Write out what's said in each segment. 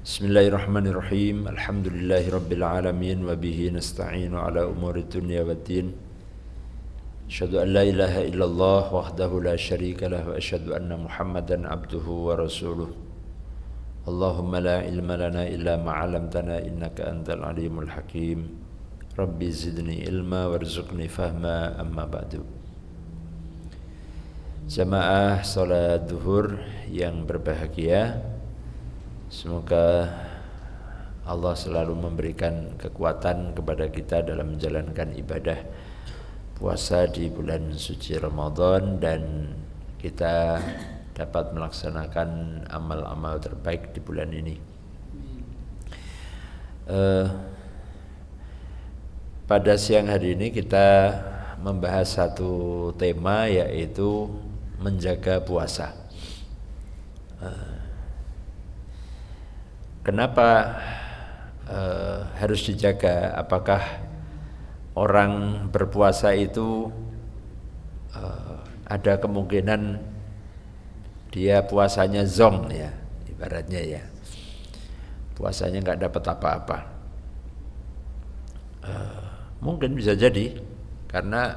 Bismillahirrahmanirrahim. Alhamdulillahirabbil alamin wa bihi nasta'inu ala umuri dunya waddin. Asyhadu an la ilaha illallah wahdahu la syarika lah wa asyhadu anna Muhammadan abduhu wa rasuluh. Allahumma la ilma lana illa ma 'allamtana innaka antal alimul hakim. Rabbi zidni ilma warzuqni fahma, amma ba'du. Jamaah salat zuhur yang berbahagia, semoga Allah selalu memberikan kekuatan kepada kita dalam menjalankan ibadah puasa di bulan suci Ramadan, dan kita dapat melaksanakan amal-amal terbaik di bulan ini. Pada siang hari ini kita membahas satu tema, yaitu menjaga puasa. Kenapa harus dijaga? Apakah orang berpuasa itu ada kemungkinan dia puasanya zong, ya, ibaratnya ya, puasanya nggak dapat apa-apa? Mungkin bisa jadi karena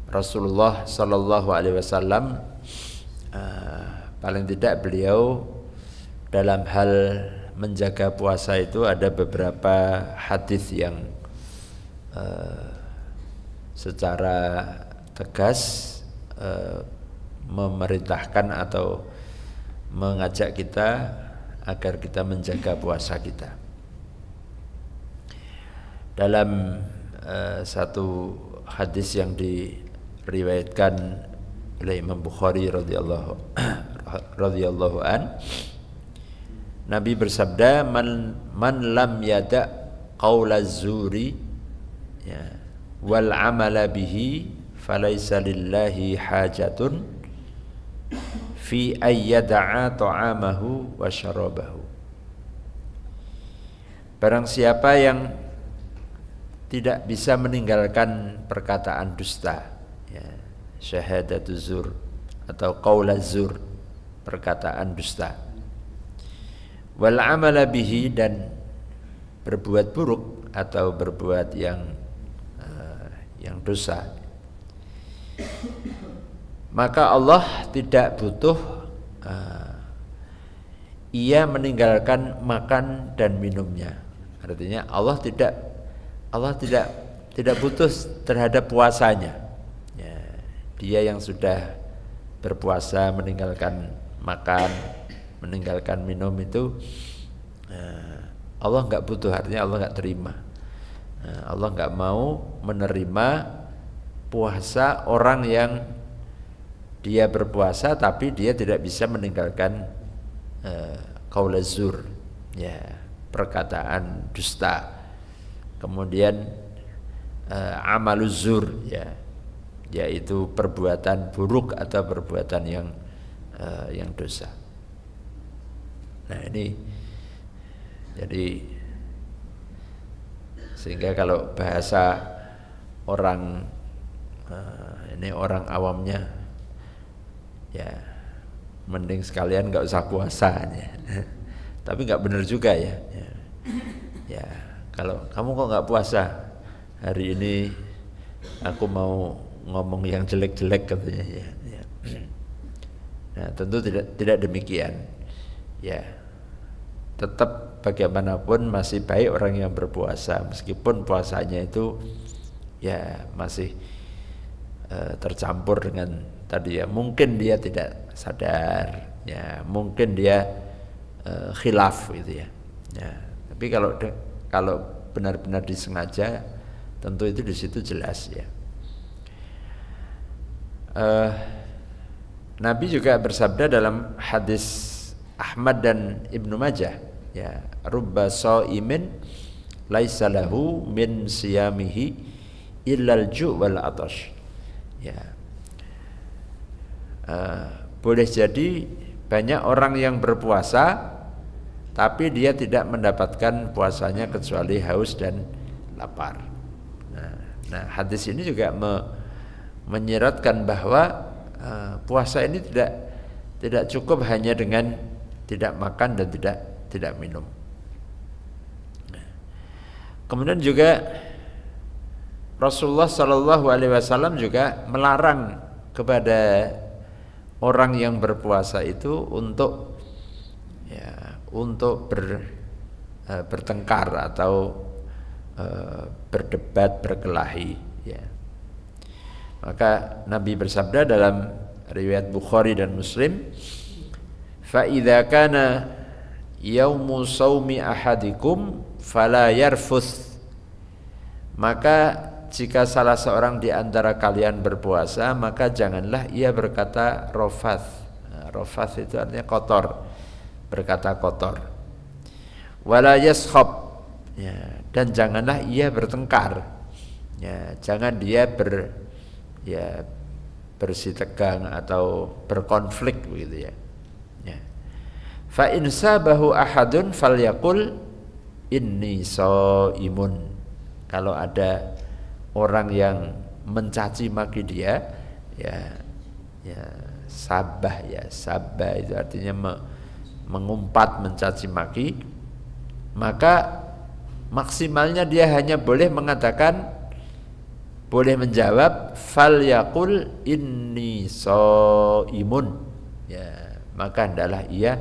Rasulullah Sallallahu Alaihi Wasallam paling tidak beliau dalam hal menjaga puasa itu ada beberapa hadis yang secara tegas memerintahkan atau mengajak kita agar kita menjaga puasa kita. Dalam satu hadis yang diriwayatkan oleh Imam Bukhari radhiyallahu an, Nabi bersabda, man lam yada qaulaz zuri, ya, wal amala bihi falaisa lillahi hajatun fi ayyada'a ta'amahu wa syarabahu. Barang siapa yang tidak bisa meninggalkan perkataan dusta, ya, syahadatuz zur atau qaulaz zur, perkataan dusta, wal amala bihi, dan berbuat buruk atau berbuat yang dosa, maka Allah tidak butuh ia meninggalkan makan dan minumnya. Artinya Allah tidak butuh terhadap puasanya, ya, dia yang sudah berpuasa meninggalkan makan, meninggalkan minum itu Allah nggak butuh, artinya Allah nggak terima. Allah nggak mau menerima puasa orang yang dia berpuasa tapi dia tidak bisa meninggalkan qaulaz zur, ya, perkataan dusta, kemudian amaluz zur, ya, yaitu perbuatan buruk atau perbuatan yang dosa. Nah, ini jadi sehingga kalau bahasa orang ini orang awamnya, ya, mending sekalian nggak usah puasa, ya. Tapi nggak benar juga, ya. Ya, kalau kamu kok nggak puasa hari ini, aku mau ngomong yang jelek-jelek, katanya, ya. Nah, tentu tidak demikian, ya. Tetap bagaimanapun masih baik orang yang berpuasa, meskipun puasanya itu, ya, masih tercampur dengan tadi, ya, mungkin dia tidak sadar, ya, mungkin dia khilaf gitu, ya. Ya, tapi kalau benar-benar disengaja, tentu itu di situ jelas, ya. Nabi juga bersabda dalam hadis Ahmad dan Ibnu Majah, ya, rubba shaimin laisa lahu min siyamihi illal ju' wal atash, ya. Boleh jadi banyak orang yang berpuasa tapi dia tidak mendapatkan puasanya kecuali haus dan lapar. Nah, hadis ini juga menyiratkan bahwa puasa ini tidak cukup hanya dengan tidak makan dan tidak minum, Kemudian juga Rasulullah Shallallahu Alaihi Wasallam juga melarang kepada orang yang berpuasa itu untuk bertengkar atau berdebat, berkelahi. Ya. Maka Nabi bersabda dalam riwayat Bukhari dan Muslim, fa idza kana yaumu shaumi ahadikum fala yarfuth, maka jika salah seorang di antara kalian berpuasa, maka janganlah ia berkata rofath. Rofath itu artinya kotor, berkata kotor. Wala yaskhab, dan janganlah ia bertengkar. Jangan dia bersih tegang atau berkonflik begitu ya. Fa in sabahu ahadun falyaqul inni shaimun. Kalau ada orang yang mencaci maki dia, sabah itu artinya mengumpat, mencaci maki, maka maksimalnya dia hanya boleh mengatakan, boleh menjawab falyaqul inni shaimun. Maka hendaklah ia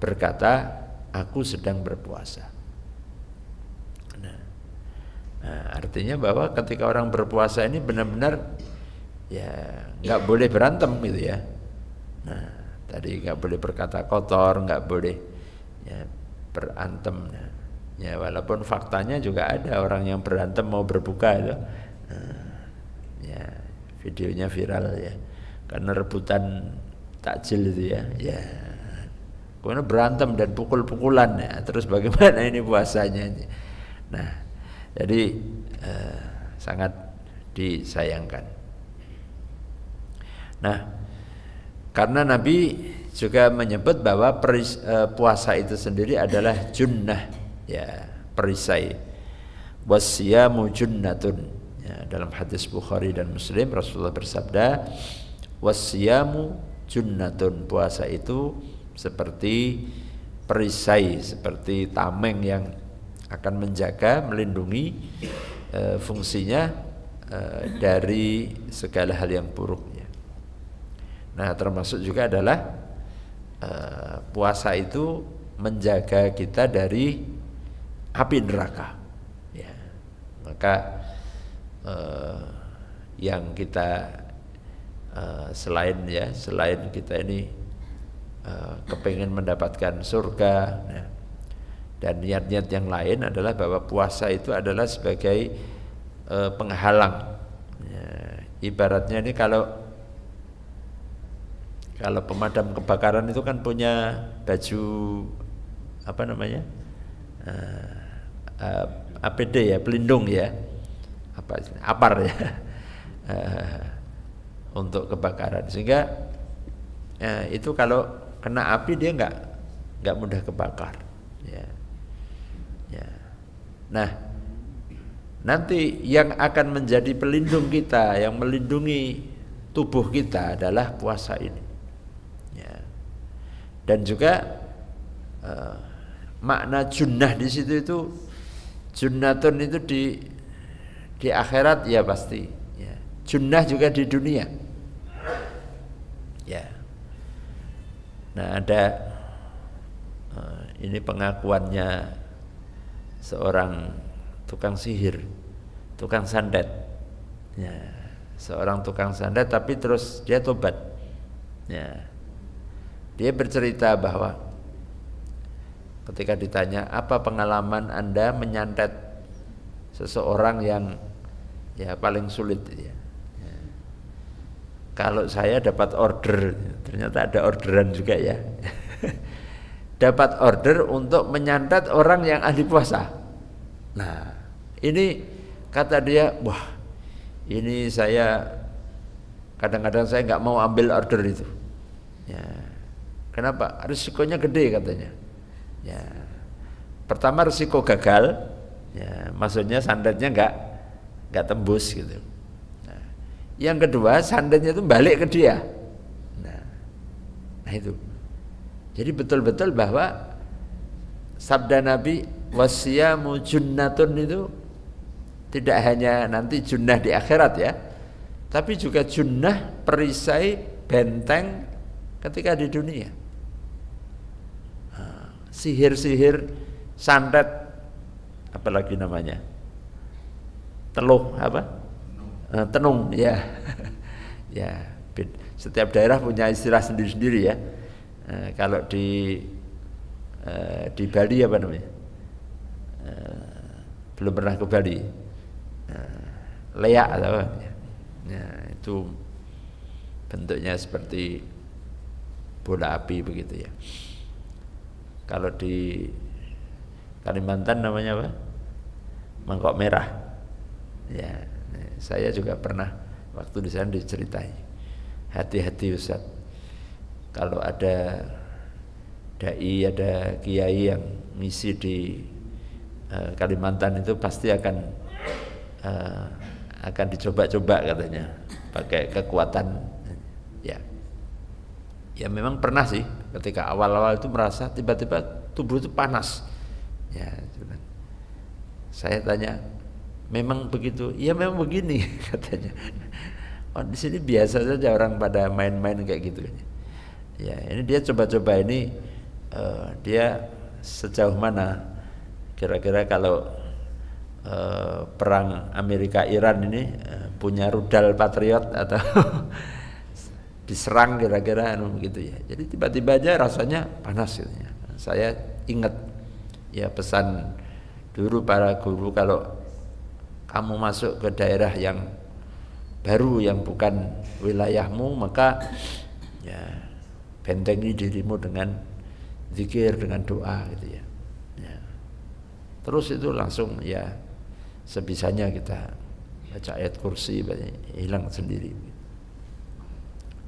berkata aku sedang berpuasa. Nah, artinya bahwa ketika orang berpuasa ini benar-benar nggak boleh berantem gitu ya. Nah, tadi nggak boleh berkata kotor, nggak boleh berantem. Walaupun faktanya juga ada orang yang berantem mau berbuka itu, videonya viral ya, karena rebutan takjil itu ya. Kemudian berantem dan pukul-pukulan ya. Terus bagaimana ini puasanya? Nah, jadi sangat disayangkan. Nah, karena Nabi juga menyebut bahwa puasa itu sendiri adalah junnah, perisai. Wasyamu junnatun. Dalam hadis Bukhari dan Muslim Rasulullah bersabda, wasyamu junnatun, puasa itu seperti perisai, seperti tameng yang akan menjaga, melindungi fungsinya dari segala hal yang buruknya. Nah, termasuk juga adalah puasa itu menjaga kita dari api neraka. Maka yang kita selain kita ini kepingin mendapatkan surga, dan niat-niat yang lain adalah bahwa puasa itu adalah sebagai penghalang. Ibaratnya ini kalau pemadam kebakaran itu kan punya baju apa namanya, APD pelindung apar untuk kebakaran, sehingga itu kalau kena api dia nggak mudah kebakar. Nah, nanti yang akan menjadi pelindung kita, yang melindungi tubuh kita adalah puasa ini. Dan juga makna junnah di situ itu, junnatun itu di akhirat pasti. Junnah juga di dunia. Nah, ada ini pengakuannya seorang tukang sihir, tukang santet. Seorang tukang santet tapi terus dia tobat. Dia bercerita bahwa ketika ditanya, apa pengalaman Anda menyantet seseorang yang paling sulit kalau saya dapat order, ternyata ada orderan juga dapat order untuk menyantet orang yang ahli puasa. Nah, ini kata dia, wah, ini saya kadang-kadang saya nggak mau ambil order itu. Kenapa? Risikonya gede katanya. Pertama risiko gagal, maksudnya santetnya nggak tembus gitu. Yang kedua, santetnya itu balik ke dia. Nah itu. Jadi betul-betul bahwa sabda Nabi wasyamu junnatun itu tidak hanya nanti junnah di akhirat ya, tapi juga junnah, perisai, benteng ketika di dunia. Sihir-sihir, santet, apalagi namanya, teluh apa? Tenung ya. Ya, setiap daerah punya istilah sendiri-sendiri ya. Kalau di Bali apa namanya? Belum pernah ke Bali. Leak atau apa? Ya, itu bentuknya seperti bola api begitu ya. Kalau di Kalimantan namanya apa? Mangkok merah. Ya, saya juga pernah waktu di sana diceritai. Hati-hati Ustaz. Kalau ada dai, ada kiai yang ngisi di Kalimantan itu pasti akan dicoba-coba katanya pakai kekuatan ya. Ya memang pernah sih ketika awal-awal itu merasa tiba-tiba tubuh itu panas. Ya, saya tanya, memang begitu? Iya memang begini katanya. Oh, di sini biasa saja orang pada main-main kayak gitu. Ya, ini dia coba-coba ini dia sejauh mana kira-kira kalau perang Amerika Iran ini punya rudal Patriot atau diserang kira-kira begitu ya. Jadi tiba-tiba aja rasanya panas gitu ya. Saya ingat ya pesan dulu para guru, kalau kamu masuk ke daerah yang baru yang bukan wilayahmu, maka ya bentengi dirimu dengan zikir, dengan doa gitu ya. Ya. Terus itu langsung ya sebisanya kita baca ayat kursi, hilang sendiri.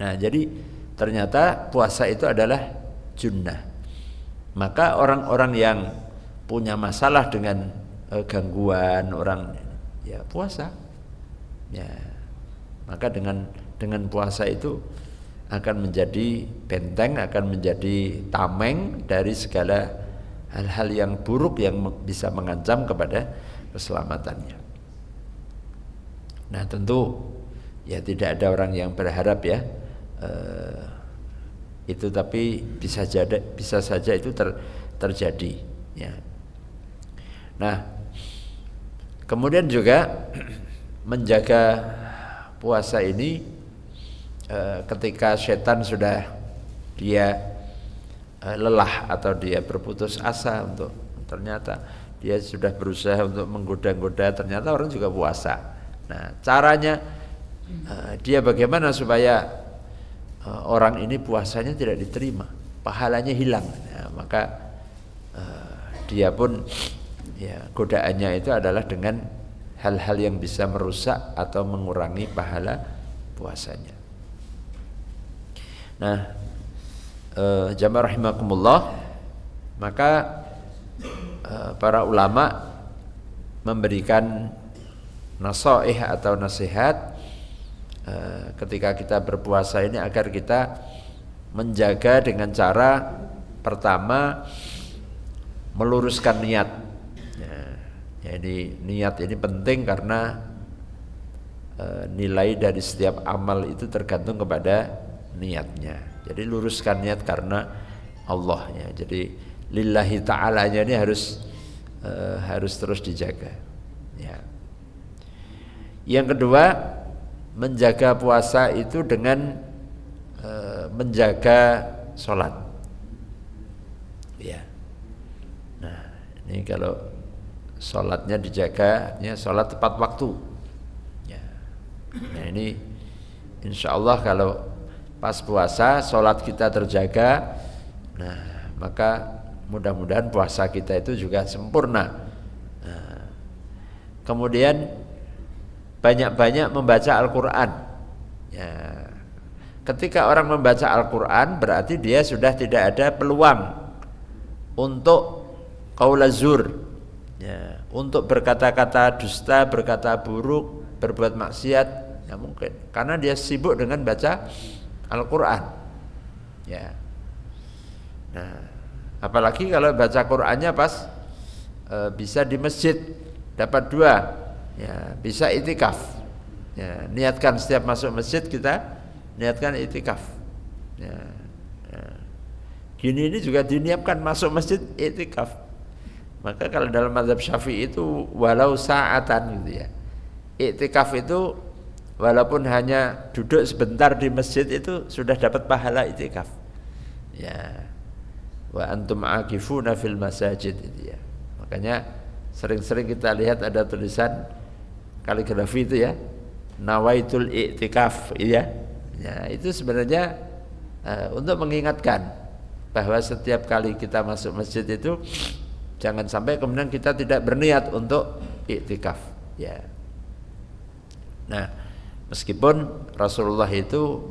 Nah, jadi ternyata puasa itu adalah junnah. Maka orang-orang yang punya masalah dengan gangguan orang ya puasa. Ya. Maka dengan puasa itu akan menjadi benteng, akan menjadi tameng dari segala hal-hal yang buruk yang bisa mengancam kepada keselamatannya. Nah, tentu ya tidak ada orang yang berharap ya itu, tapi bisa saja itu terjadi ya. Nah, kemudian juga menjaga puasa ini ketika setan sudah dia lelah atau dia berputus asa, untuk ternyata dia sudah berusaha untuk menggoda-goda, ternyata orang juga puasa. Nah, caranya dia bagaimana supaya orang ini puasanya tidak diterima, pahalanya hilang. Nah, maka dia pun ya godaannya itu adalah dengan hal-hal yang bisa merusak atau mengurangi pahala puasanya. Nah, jamaah rahimakumullah, maka para ulama memberikan nasaih atau nasihat ketika kita berpuasa ini agar kita menjaga dengan cara pertama meluruskan niat. Jadi niat ini penting karena nilai dari setiap amal itu tergantung kepada niatnya. Jadi luruskan niat karena Allah ya. Jadi lillahi ta'alanya ini harus terus dijaga. Ya. Yang kedua, menjaga puasa itu dengan menjaga sholat. Ya. Nah, ini kalau sholatnya dijaga, ya sholat tepat waktu. Ya. Nah, ini insya Allah kalau pas puasa sholat kita terjaga, nah maka mudah-mudahan puasa kita itu juga sempurna. Nah, kemudian banyak-banyak membaca Al-Quran. Ya. Ketika orang membaca Al-Quran berarti dia sudah tidak ada peluang untuk qaulazur, ya, untuk berkata-kata dusta, berkata buruk, berbuat maksiat, ya mungkin karena dia sibuk dengan baca Al-Quran. Ya. Nah, apalagi kalau baca Qurannya pas bisa di masjid dapat 2 Ya, bisa itikaf. Ya, niatkan setiap masuk masjid kita niatkan itikaf. Ya, ya. Gini ini juga diniatkan masuk masjid itikaf. Maka kalau dalam mazhab Syafi'i itu walau sa'atan gitu ya. Iktikaf itu walaupun hanya duduk sebentar di masjid itu sudah dapat pahala iktikaf. Ya. Wa antum akifuna fil masajid itu ya. Makanya sering-sering kita lihat ada tulisan kaligrafi itu ya. Nawaitul iktikaf ya. Ya, itu sebenarnya untuk mengingatkan bahwa setiap kali kita masuk masjid itu jangan sampai kemudian kita tidak berniat untuk iktikaf ya. Nah, meskipun Rasulullah itu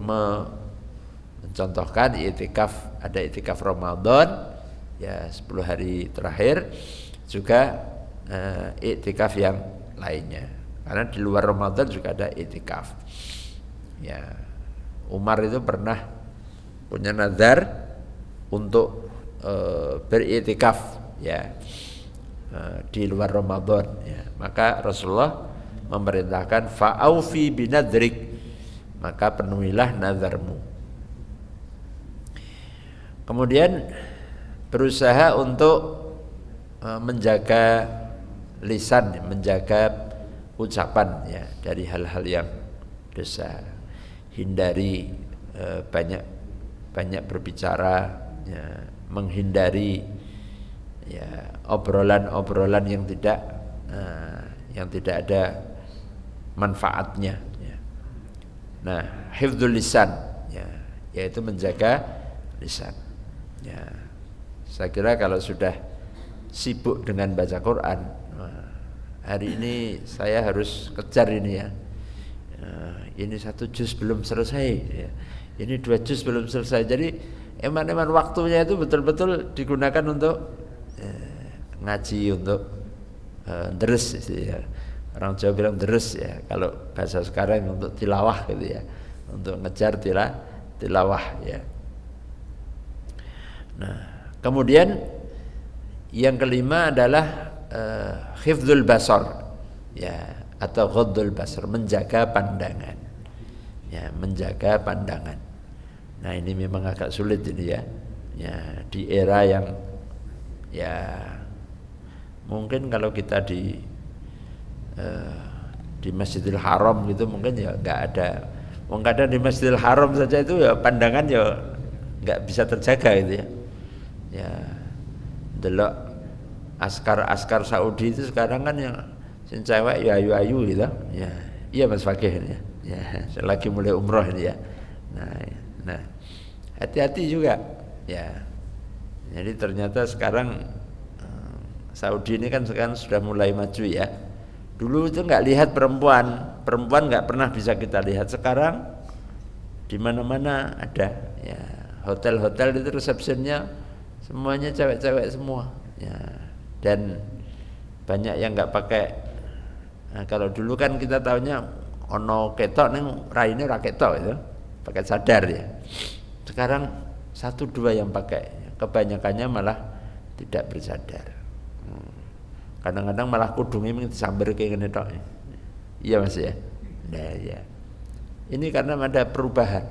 mencontohkan iktikaf, ada iktikaf Ramadan ya 10 hari terakhir, juga iktikaf yang lainnya. Karena di luar Ramadan juga ada iktikaf. Ya. Umar itu pernah punya nazar untuk beriktikaf ya di luar Ramadan ya. Maka Rasulullah memerintahkan fa'aufi binadrik, maka penuhilah nazarmu. Kemudian berusaha untuk menjaga lisan, menjaga ucapan ya dari hal-hal yang dosa. Hindari banyak berbicara ya, menghindari ya obrolan-obrolan yang tidak ada manfaatnya ya. Nah, hifdzul lisan ya, yaitu menjaga lisan ya. Saya kira kalau sudah sibuk dengan baca Quran, hari ini saya harus kejar ini ya, ini 1 juz belum selesai ya. Ini 2 juz belum selesai. Jadi eman-eman waktunya itu betul-betul digunakan untuk ngaji, untuk deres ya. Orang Jawa bilang deres ya, kalau bahasa sekarang untuk tilawah gitu ya, untuk ngejar tilawah ya. Nah, kemudian yang kelima adalah hifdzul basar ya, atau ghaddul basar, menjaga pandangan ya, menjaga pandangan. Nah, ini memang agak sulit ini ya, ya di era yang ya mungkin kalau kita di Masjidil Haram gitu mungkin ya nggak ada. Kadang di Masjidil Haram saja itu ya pandangan ya nggak bisa terjaga gitu ya. Ya delok askar Saudi itu sekarang kan yang sing cewek ya ayu-ayu gitu ya. Iya Mas Fakih ini ya. Ya, saya lagi mulai umroh ini ya. Nah, hati-hati juga ya. Jadi ternyata sekarang Saudi ini kan sekarang sudah mulai maju ya. Dulu itu nggak lihat perempuan nggak pernah bisa kita lihat. Sekarang di mana-mana ada ya, hotel-hotel itu resepsinya semuanya cewek-cewek semua ya. Dan banyak yang nggak pakai. Nah, kalau dulu kan kita tahunya ono ketok neng raine ora ketok itu, pakai sadar ya. Sekarang 1-2 yang pakai, kebanyakannya malah tidak bersadar. Kadang-kadang malah kudungnya disambar kayak gini tok. Iya Mas ya. Nah ya. Ini karena ada perubahan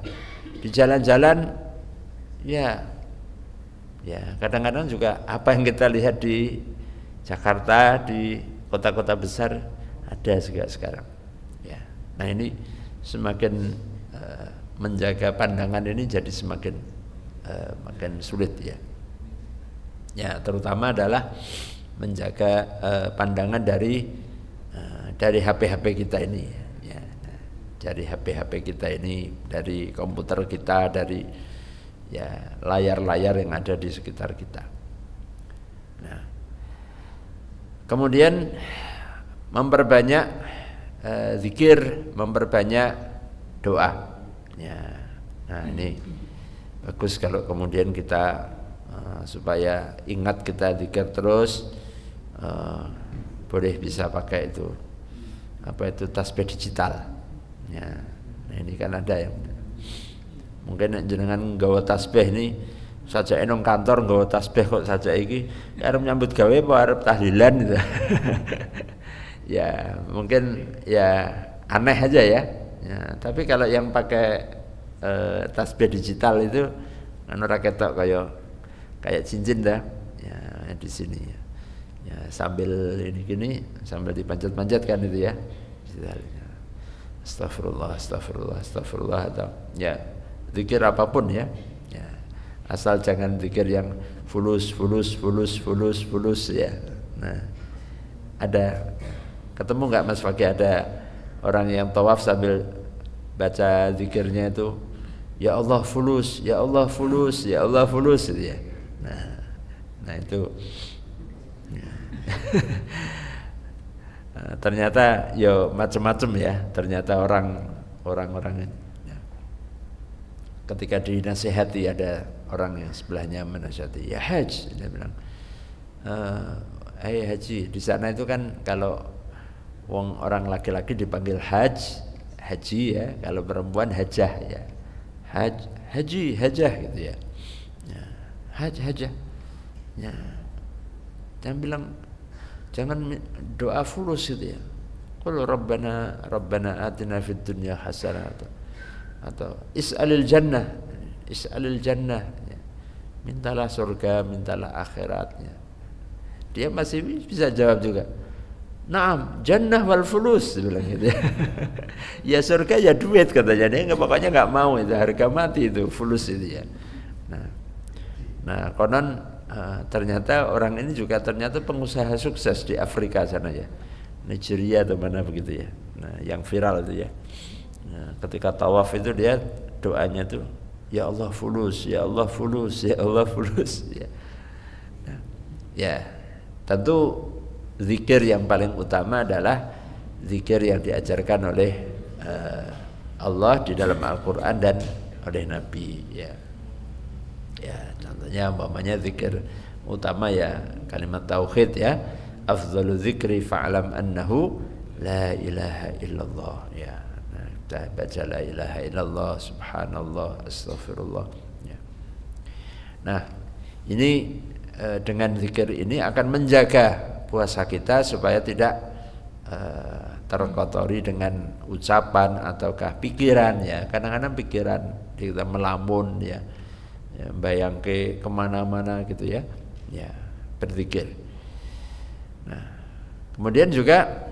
di jalan-jalan ya. Ya, kadang-kadang juga apa yang kita lihat di Jakarta, di kota-kota besar ada juga sekarang. Ya. Nah, ini semakin menjaga pandangan ini jadi semakin makin sulit ya. Ya, terutama adalah menjaga pandangan dari HP-HP kita ini ya. Dari HP-HP kita ini, dari komputer kita, dari ya layar-layar yang ada di sekitar kita. Nah, kemudian memperbanyak zikir, memperbanyak doa ya. Nah, ini bagus kalau kemudian kita supaya ingat kita zikir terus. Boleh bisa pakai itu tasbih digital ya. Nah, ini kan ada yang mungkin jenengan nggawa tasbih ini saja nang kantor nggawa tasbih kok saja iki arep nyambut gawe apa arep tahlilan gitu. Ya mungkin ya aneh aja ya. Ya tapi kalau yang pakai tasbih digital itu anu ra ketok kayak cincin dah. Ya di sini ya. Ya sambil ini gini sambil dipanjat-panjat kan itu ya. Astagfirullah, astagfirullah, astagfirullah atau ya zikir apapun ya. Ya. Asal jangan zikir yang fulus ya. Nah, ada ketemu nggak Mas Fakih ada orang yang tawaf sambil baca zikirnya itu ya Allah fulus, ya Allah fulus, ya Allah fulus gitu ya. Nah itu ternyata ya macam-macam ya. Ternyata orang-orang ya. Ketika dinasihati ada orang yang sebelahnya menasihati ya Haj, dia bilang haji di sana itu kan kalau orang laki-laki dipanggil haji ya, kalau perempuan hajah ya, haji hajah gitu ya, ya hajah ya, jangan bilang jangan doa fulus gitu ya, qul rabbana atina fid dunya hasanah atau is'alil jannah ya. Mintalah surga, mintalah akhiratnya. Dia masih bisa jawab juga. Naam, jannah wal fulus bilang gitu. Ya surga ya duit katanya. Dia pokoknya enggak mau itu harga mati itu fulus itu ya. Nah, konon ternyata orang ini juga ternyata pengusaha sukses di Afrika sana ya. Nigeria atau mana begitu ya. Nah, yang viral itu ya. Nah, ketika tawaf itu dia doanya tuh ya Allah fulus, ya Allah fulus, ya Allah fulus ya. Nah, ya tentu zikir yang paling utama adalah zikir yang diajarkan oleh Allah di dalam Al-Quran dan oleh Nabi ya. Ya contohnya umpamanya zikir utama ya kalimat tauhid ya, afdhalu dzikri fa'lam annahu la ilaha illallah ya. Nah, kita baca la ilaha illallah, subhanallah, astaghfirullah ya. Nah ini dengan zikir ini akan menjaga puasa kita supaya tidak terkotori dengan ucapan ataukah pikiran ya. Kadang-kadang pikiran kita melamun ya, bayang ke kemana-mana gitu ya, ya berzikir. Nah, kemudian juga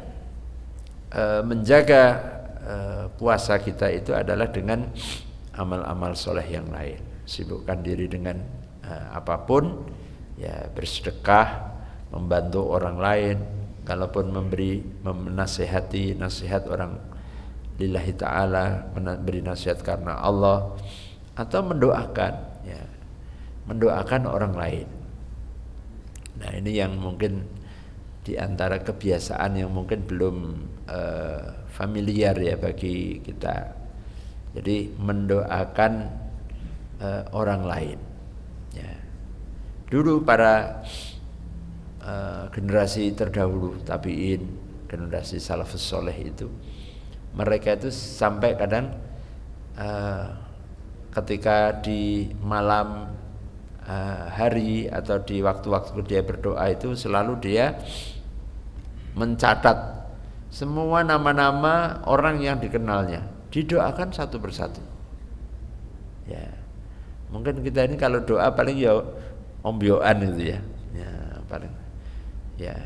menjaga puasa kita itu adalah dengan amal-amal soleh yang lain. Sibukkan diri dengan apapun ya, bersedekah, membantu orang lain, kalaupun menasihati nasihat orang lillahi ta'ala, memberi nasihat karena Allah, atau mendoakan ya, mendoakan orang lain. Nah ini yang mungkin diantara kebiasaan yang mungkin belum familiar ya bagi kita. Jadi mendoakan orang lain ya. Dulu para generasi terdahulu tabi'in, generasi salafus soleh itu, mereka itu sampai kadang ketika di malam hari atau di waktu-waktu dia berdoa itu selalu dia mencatat semua nama-nama orang yang dikenalnya, didoakan satu persatu ya. Mungkin kita ini kalau doa paling ya ombyoan gitu ya, ya paling ya,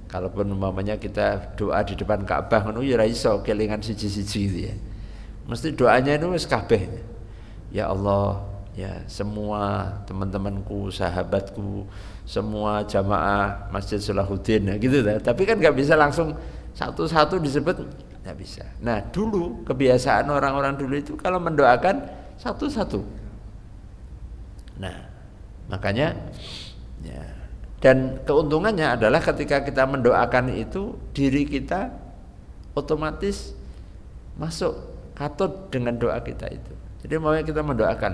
kalaupun umpamanya kita doa di depan Ka'bah ngono ya ra iso kelingan siji-siji gitu ya. Mesti doanya itu wis kabeh. Ya Allah, ya semua teman-temanku, sahabatku, semua jamaah Masjid Salahuddin ya gitu ya. Tapi kan enggak bisa langsung satu-satu disebut, enggak bisa. Nah, dulu kebiasaan orang-orang dulu itu kalau mendoakan satu-satu. Nah, makanya ya, dan keuntungannya adalah ketika kita mendoakan itu diri kita otomatis masuk katut dengan doa kita itu. Jadi maunya kita mendoakan,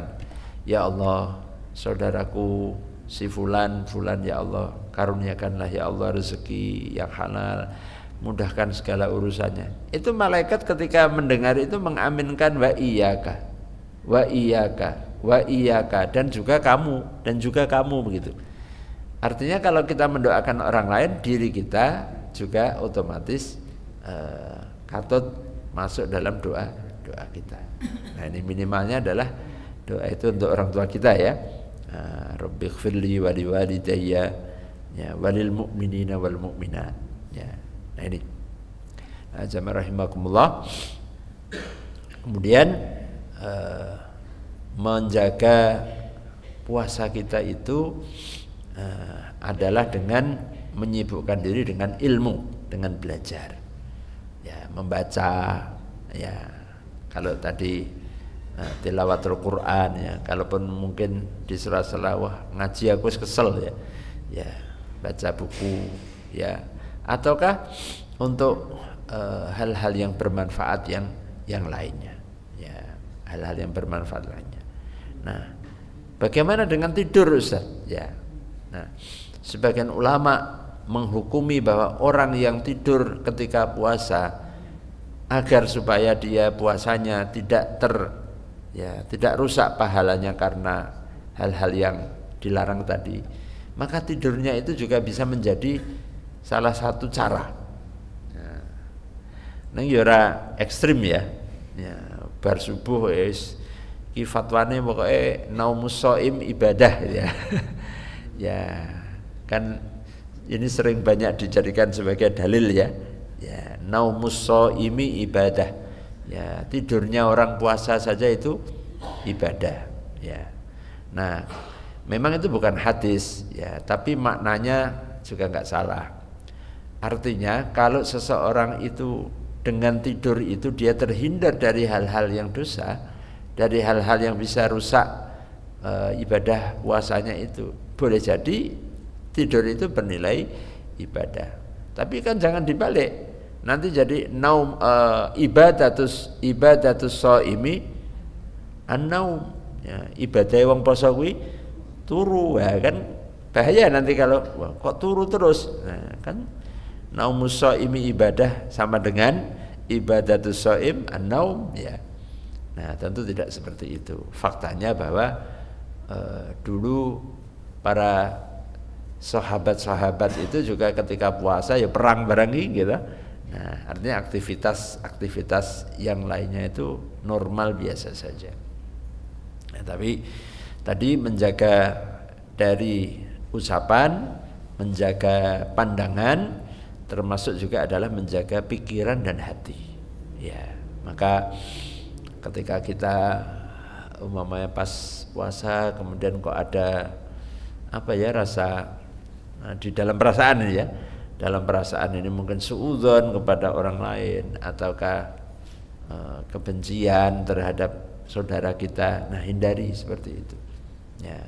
ya Allah, saudaraku si fulan ya Allah, karuniakanlah ya Allah rezeki yang halal, mudahkan segala urusannya. Itu malaikat ketika mendengar itu mengaminkan wa iyyaka, wa iyyaka, wa iyyaka, dan juga kamu begitu. Artinya kalau kita mendoakan orang lain, diri kita juga otomatis katut masuk dalam doa kita. Nah ini minimalnya adalah doa itu untuk orang tua kita ya. Rabbighfirli wa liwalidayya ya walil mu'minina wal mu'minat ya. Nah ini jamaah rahimakumullah. Kemudian menjaga puasa kita itu adalah dengan menyibukkan diri dengan ilmu, dengan belajar ya, membaca ya. Kalau tadi tilawatul Quran ya, kalaupun mungkin di sela-sela wah ngaji aku kesel ya, ya baca buku ya, ataukah untuk hal-hal yang bermanfaat yang lainnya ya, hal-hal yang bermanfaat lainnya. Nah, bagaimana dengan tidur Ustaz? Ya. Nah, sebagian ulama menghukumi bahwa orang yang tidur ketika puasa agar supaya dia puasanya tidak rusak pahalanya karena hal-hal yang dilarang tadi, maka tidurnya itu juga bisa menjadi salah satu cara. Nah, ora ekstrim ya. Ya, bar subuh wis iki fatwane pokoke naumus shaim ibadah ya. Ya, kan ini sering banyak dijadikan sebagai dalil ya. Ya, naumus shaimi ibadah. Ya, tidurnya orang puasa saja itu ibadah ya. Nah, memang itu bukan hadis ya, tapi maknanya juga enggak salah. Artinya kalau seseorang itu dengan tidur itu dia terhindar dari hal-hal yang dosa, dari hal-hal yang bisa rusak ibadah puasanya itu, boleh jadi tidur itu bernilai ibadah. Tapi kan jangan dibalik, nanti jadi naum ibadatus shaimi an-naum ya, ibadah wong poso kuwi turu ya kan, bahaya nanti kalau kok turu terus. Nah, kan naumus shaimi ibadah sama dengan ibadatus shaim an-naum ya. Nah, tentu tidak seperti itu. Faktanya bahwa dulu para sahabat-sahabat itu juga ketika puasa ya perang bareng gitu. Nah, artinya aktivitas yang lainnya itu normal biasa saja. Nah, tapi tadi menjaga dari ucapan, menjaga pandangan, termasuk juga adalah menjaga pikiran dan hati. Ya, maka ketika kita umpamanya pas puasa kemudian kok ada rasa di dalam perasaan ini ya, dalam perasaan ini mungkin suudzon kepada orang lain ataukah kebencian terhadap saudara kita, nah hindari seperti itu ya.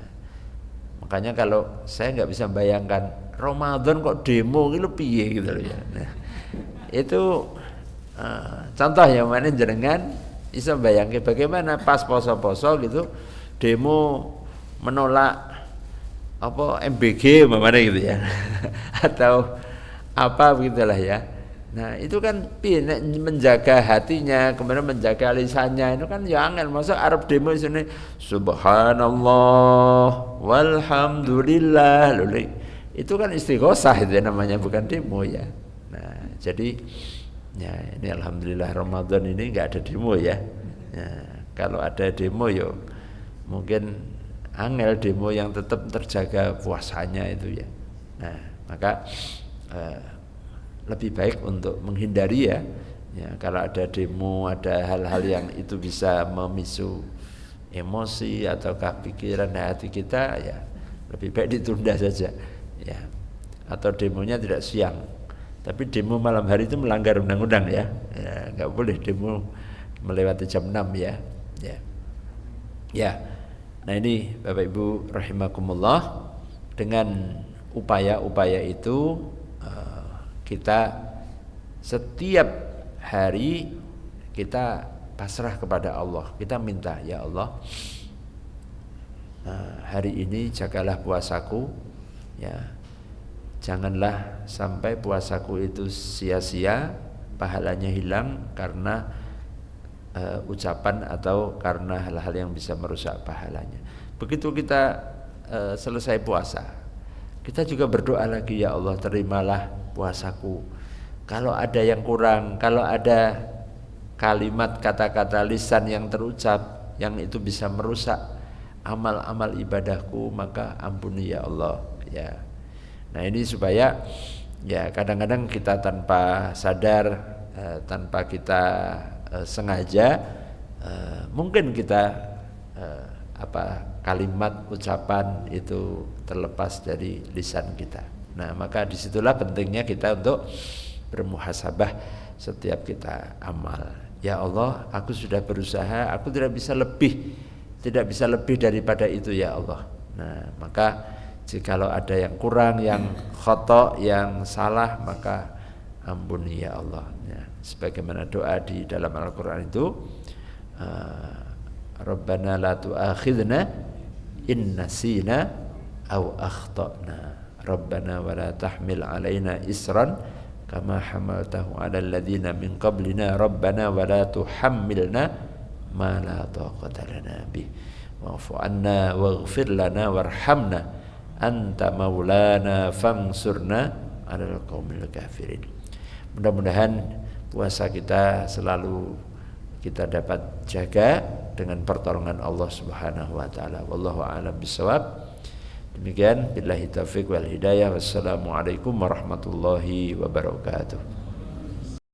Makanya kalau saya nggak bisa bayangkan Ramadan kok demo gitu piye gitu loh ya. Nah, itu contoh yang mana jenengan bisa bayangkan bagaimana pas poso-poso gitu demo menolak MBG mana gitu ya atau apa begitulah ya. Nah itu kan menjaga hatinya, kemudian menjaga lisannya, itu kan ya angel. Masa Arab demo sini subhanallah walhamdulillah luli, itu kan istighosah itu namanya, bukan demo ya. Nah jadi ya ini alhamdulillah Ramadan ini nggak ada demo ya. Kalau ada demo yo mungkin angel demo yang tetap terjaga puasanya itu ya. Nah maka lebih baik untuk menghindari ya. Kalau ada demo, ada hal-hal yang itu bisa memicu emosi ataukah pikiran hati kita ya, lebih baik ditunda saja ya. Atau demonya tidak siang, tapi demo malam hari itu melanggar undang-undang ya. Nggak boleh demo melewati jam 6 ya. Ya. Nah ini Bapak Ibu rahimakumullah, dengan upaya-upaya itu kita setiap hari kita pasrah kepada Allah. Kita minta, ya Allah, hari ini jagalah puasaku ya. Janganlah sampai puasaku itu sia-sia, pahalanya hilang karena ucapan atau karena hal-hal yang bisa merusak pahalanya. Begitu kita selesai puasa, kita juga berdoa lagi, ya Allah terimalah puasaku. Kalau ada yang kurang, kalau ada kalimat kata-kata lisan yang terucap yang itu bisa merusak amal-amal ibadahku, maka ampuni ya Allah ya. Nah ini supaya ya kadang-kadang kita tanpa sadar, tanpa kita sengaja, mungkin kita kalimat ucapan itu terlepas dari lisan kita. Nah maka disitulah pentingnya kita untuk bermuhasabah setiap kita amal. Ya Allah, aku sudah berusaha, aku tidak bisa lebih daripada itu ya Allah. Nah maka jikalau ada yang kurang, yang khata', yang salah, maka ampuni ya Allah ya. Sebagaimana doa di dalam Al-Quran itu, Rabbana la tu'akhidna in nasina aw akhtana, Rabbana wa la tahmil alaina isran kama hamaltahu ala alladhina min qablina, Rabbana wa la tuhammilna ma la taqata lana bih, wa'fu anna waghfir lana warhamna anta maulana fansurna 'alal qaumil kafirin. Mudah-mudahan puasa kita selalu kita dapat jaga dengan pertolongan Allah Subhanahu wa taala. Wallahu a'lam bishawab. Demikian billahi taufiq wal hidayah. Wassalamualaikum warahmatullahi wabarakatuh.